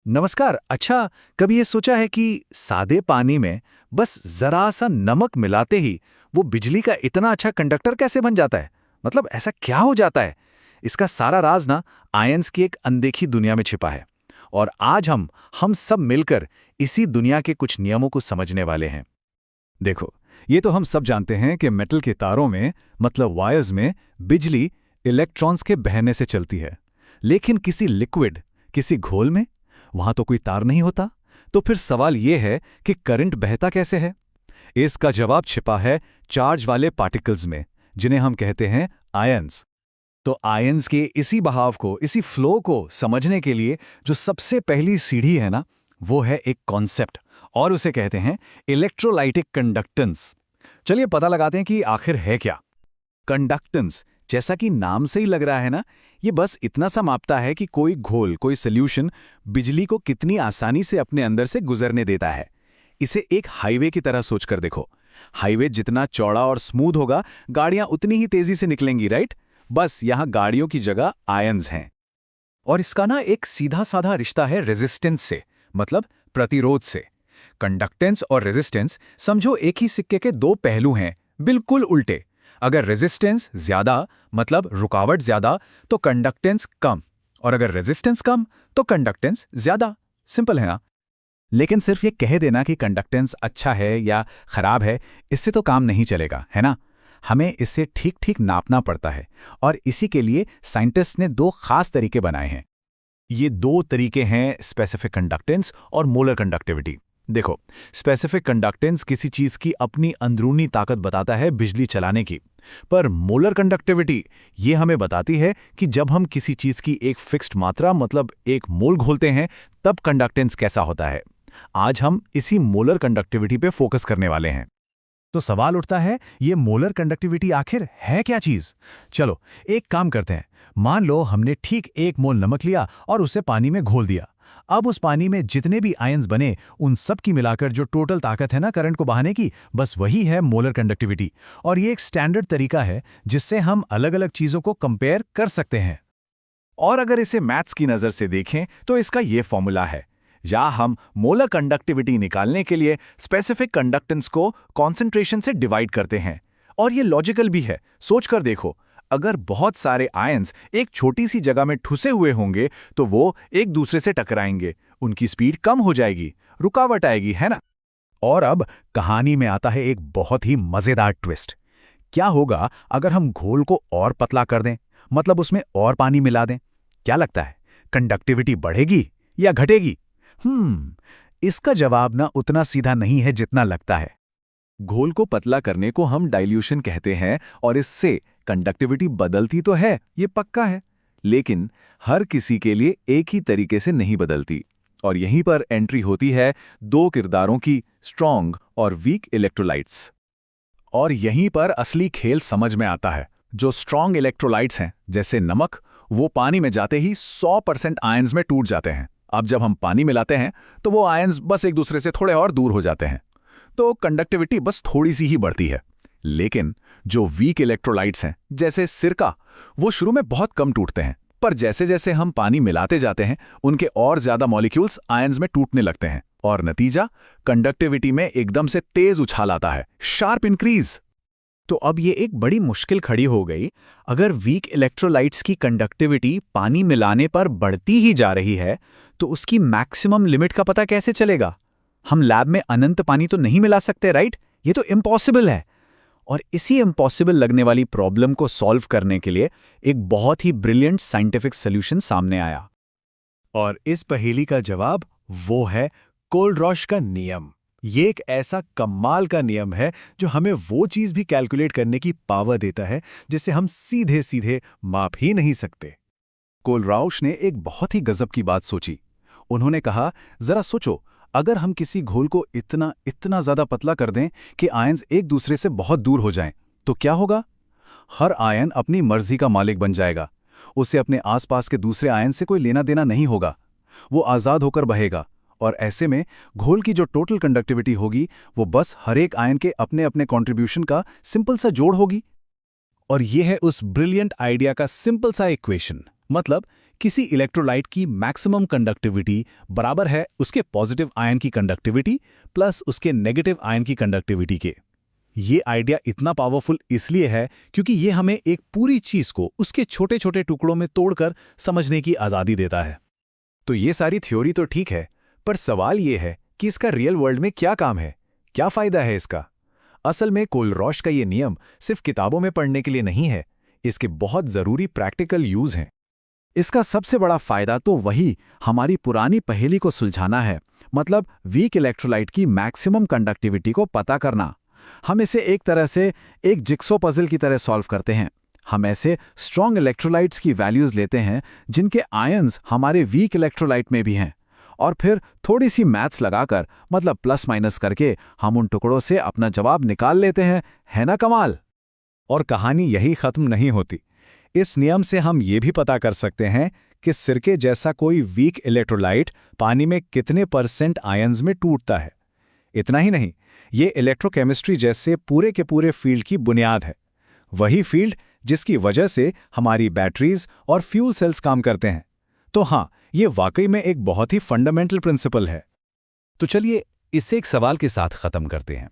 नमस्कार। अच्छा, कभी ये सोचा है कि सादे पानी में बस जरा सा नमक मिलाते ही वो बिजली का इतना अच्छा कंडक्टर कैसे बन जाता है? मतलब ऐसा क्या हो जाता है? इसका सारा राज ना आयंस की एक अनदेखी दुनिया में छिपा है। और आज हम सब मिलकर इसी दुनिया के कुछ नियमों को समझने वाले हैं। देखो, ये तो हम सब जानते हैं कि मेटल के तारों में मतलब वायर्स में बिजली इलेक्ट्रॉन्स के बहने से चलती है। लेकिन किसी लिक्विड, किसी घोल में वहां तो कोई तार नहीं होता। तो फिर सवाल ये है कि करंट बहता कैसे है। इसका जवाब छिपा है चार्ज वाले पार्टिकल्स में, जिन्हें हम कहते हैं आयंस। तो आयंस के इसी बहाव को, इसी फ्लो को समझने के लिए जो सबसे पहली सीढ़ी है ना, वो है एक कॉन्सेप्ट, और उसे कहते हैं इलेक्ट्रोलाइटिक कंडक्टेंस। चलिए पता लगाते हैं कि आखिर है क्या कंडक्टेंस। जैसा कि नाम से ही लग रहा है ना, ये बस इतना सा मापता है कि कोई घोल, कोई सोल्यूशन बिजली को कितनी आसानी से अपने अंदर से गुजरने देता है। इसे एक हाईवे की तरह सोचकर देखो। हाईवे जितना चौड़ा और स्मूथ होगा, गाड़ियां उतनी ही तेजी से निकलेंगी, राइट? बस यहां गाड़ियों की जगह आयंस हैं। और इसका ना एक सीधा साधा रिश्ता है रेजिस्टेंस से, मतलब प्रतिरोध से। कंडक्टेंस और रेजिस्टेंस समझो एक ही सिक्के के दो पहलू हैं, बिल्कुल उल्टे। अगर रेजिस्टेंस ज्यादा मतलब रुकावट ज्यादा, तो कंडक्टेंस कम, और अगर रेजिस्टेंस कम तो कंडक्टेंस ज्यादा। सिंपल है ना? लेकिन सिर्फ ये कह देना कि कंडक्टेंस अच्छा है या खराब है, इससे तो काम नहीं चलेगा, है ना? हमें इसे ठीक ठीक नापना पड़ता है। और इसी के लिए साइंटिस्ट ने दो खास तरीके बनाए हैं। ये दो तरीके हैं स्पेसिफिक कंडक्टेंस और मोलर कंडक्टिविटी। देखो, स्पेसिफिक कंडक्टेंस किसी चीज की अपनी अंदरूनी ताकत बताता है बिजली चलाने की। पर मोलर कंडक्टिविटी ये हमें बताती है कि जब हम किसी चीज की एक फिक्स्ड मात्रा मतलब एक मोल घोलते हैं, तब कंडक्टेंस कैसा होता है। आज हम इसी मोलर कंडक्टिविटी पे फोकस करने वाले हैं। तो सवाल उठता है, ये मोलर कंडक्टिविटी आखिर है क्या चीज? चलो एक काम करते हैं। मान लो हमने ठीक 1 मोल नमक लिया और उसे पानी में घोल दिया। अब उस पानी में जितने भी आयंस बने, उन सब की मिलाकर जो टोटल ताकत है ना करंट को बहाने की, बस वही है मोलर कंडक्टिविटी। और ये एक स्टैंडर्ड तरीका है जिससे हम अलग अलग चीजों को कंपेयर कर सकते हैं। और अगर इसे मैथ्स की नजर से देखें तो इसका ये फॉर्मूला है, या हम मोलर कंडक्टिविटी निकालने के लिए स्पेसिफिक कंडक्टेंस को कॉन्सेंट्रेशन से डिवाइड करते हैं। और ये लॉजिकल भी है, सोचकर देखो। अगर बहुत सारे आयंस एक छोटी सी जगह में ठुसे हुए होंगे तो वो एक दूसरे से टकराएंगे, उनकी स्पीड कम हो जाएगी, रुकावट आएगी, है ना? और अब कहानी में आता है एक बहुत ही मजेदार ट्विस्ट। क्या होगा अगर हम घोल को और पतला कर दें, मतलब उसमें और पानी मिला दें? क्या लगता है, कंडक्टिविटी बढ़ेगी या घटेगी? इसका जवाब ना उतना सीधा नहीं है जितना लगता है। घोल को पतला करने को हम डाइल्यूशन कहते हैं, और इससे कंडक्टिविटी बदलती तो है, ये पक्का है। लेकिन हर किसी के लिए एक ही तरीके से नहीं बदलती। और यहीं पर एंट्री होती है दो किरदारों की, स्ट्रॉन्ग और वीक इलेक्ट्रोलाइट्स। और यहीं पर असली खेल समझ में आता है। जो स्ट्रॉन्ग इलेक्ट्रोलाइट्स हैं, जैसे नमक, वो पानी में जाते ही 100% आयंस में टूट जाते हैं। अब जब हम पानी मिलाते हैं तो वो आयंस बस एक दूसरे से थोड़े और दूर हो जाते हैं, तो कंडक्टिविटी बस थोड़ी सी ही बढ़ती है। लेकिन जो वीक इलेक्ट्रोलाइट्स हैं, जैसे सिरका, वो शुरू में बहुत कम टूटते हैं, पर जैसे जैसे हम पानी मिलाते जाते हैं, उनके और ज्यादा मॉलिक्यूल्स आयंस में टूटने लगते हैं, और नतीजा कंडक्टिविटी में एकदम से तेज उछाल आता है, शार्प इंक्रीज। तो अब ये एक बड़ी मुश्किल खड़ी हो गई। अगर वीक इलेक्ट्रोलाइट्स की कंडक्टिविटी पानी मिलाने पर बढ़ती ही जा रही है, तो उसकी मैक्सिमम लिमिट का पता कैसे चलेगा? हम लैब में अनंत पानी तो नहीं मिला सकते, राइट? ये तो इम्पॉसिबल है। और इसी इम्पॉसिबल लगने वाली प्रॉब्लम को सॉल्व करने के लिए एक बहुत ही ब्रिलियंट साइंटिफिक सॉल्यूशन सामने आया। और इस पहेली का जवाब वो है कोलरॉश का नियम। ये एक ऐसा कमाल का नियम है जो हमें वो चीज भी कैलकुलेट करने की पावर देता है जिसे हम सीधे सीधे माप ही नहीं सकते। कोलरॉश ने एक बहुत ही गजब की बात सोची। उन्होंने कहा, जरा सोचो, अगर हम किसी घोल को इतना इतना ज्यादा पतला कर दें कि आयंस एक दूसरे से बहुत दूर हो जाएं, तो क्या होगा? हर आयन अपनी मर्जी का मालिक बन जाएगा। उसे अपने आसपास के दूसरे आयन से कोई लेना देना नहीं होगा। वो आजाद होकर बहेगा, और ऐसे में घोल की जो टोटल कंडक्टिविटी होगी, वो बस हर एक आयन के अपने अपने कंट्रीब्यूशन का सिंपल सा जोड़ होगी। और ये है उस ब्रिलियंट आइडिया का सिंपल सा इक्वेशन, मतलब किसी इलेक्ट्रोलाइट की मैक्सिमम कंडक्टिविटी बराबर है उसके पॉजिटिव आयन की कंडक्टिविटी प्लस उसके नेगेटिव आयन की कंडक्टिविटी के। ये आइडिया इतना पावरफुल इसलिए है क्योंकि ये हमें एक पूरी चीज को उसके छोटे छोटे टुकड़ों में तोड़कर समझने की आज़ादी देता है। तो ये सारी थ्योरी तो ठीक है, पर सवाल ये है कि इसका रियल वर्ल्ड में क्या काम है, क्या फायदा है इसका। असल में कोलरॉश का ये नियम सिर्फ किताबों में पढ़ने के लिए नहीं है, इसके बहुत ज़रूरी प्रैक्टिकल यूज हैं। इसका सबसे बड़ा फायदा तो वही हमारी पुरानी पहेली को सुलझाना है, मतलब वीक इलेक्ट्रोलाइट की मैक्सिमम कंडक्टिविटी को पता करना। हम इसे एक तरह से एक जिक्सो पजल की तरह सॉल्व करते हैं। हम ऐसे स्ट्रॉन्ग इलेक्ट्रोलाइट्स की वैल्यूज लेते हैं जिनके आयंस हमारे वीक इलेक्ट्रोलाइट में भी हैं, और फिर थोड़ी सी मैथ्स लगाकर, मतलब प्लस माइनस करके, हम उन टुकड़ों से अपना जवाब निकाल लेते हैं। है ना कमाल? और कहानी यही खत्म नहीं होती। इस नियम से हम ये भी पता कर सकते हैं कि सिरके जैसा कोई वीक इलेक्ट्रोलाइट पानी में कितने % आयंस में टूटता है। इतना ही नहीं, ये इलेक्ट्रोकेमिस्ट्री जैसे पूरे के पूरे फील्ड की बुनियाद है, वही फील्ड जिसकी वजह से हमारी बैटरीज और फ्यूल सेल्स काम करते हैं। तो हाँ, ये वाकई में एक बहुत ही फंडामेंटल प्रिंसिपल है। तो चलिए इसे एक सवाल के साथ खत्म करते हैं।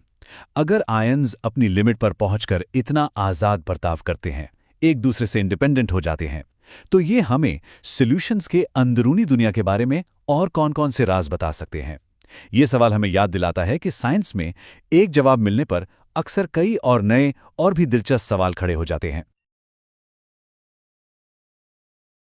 अगर आयंस अपनी लिमिट पर पहुंचकर इतना आजाद बर्ताव करते हैं, एक दूसरे से इंडिपेंडेंट हो जाते हैं, तो ये हमें सॉल्यूशंस के अंदरूनी दुनिया के बारे में और कौन-कौन से राज बता सकते हैं। ये सवाल हमें याद दिलाता है कि साइंस में एक जवाब मिलने पर अक्सर कई और नए और भी दिलचस्प सवाल खड़े हो जाते हैं।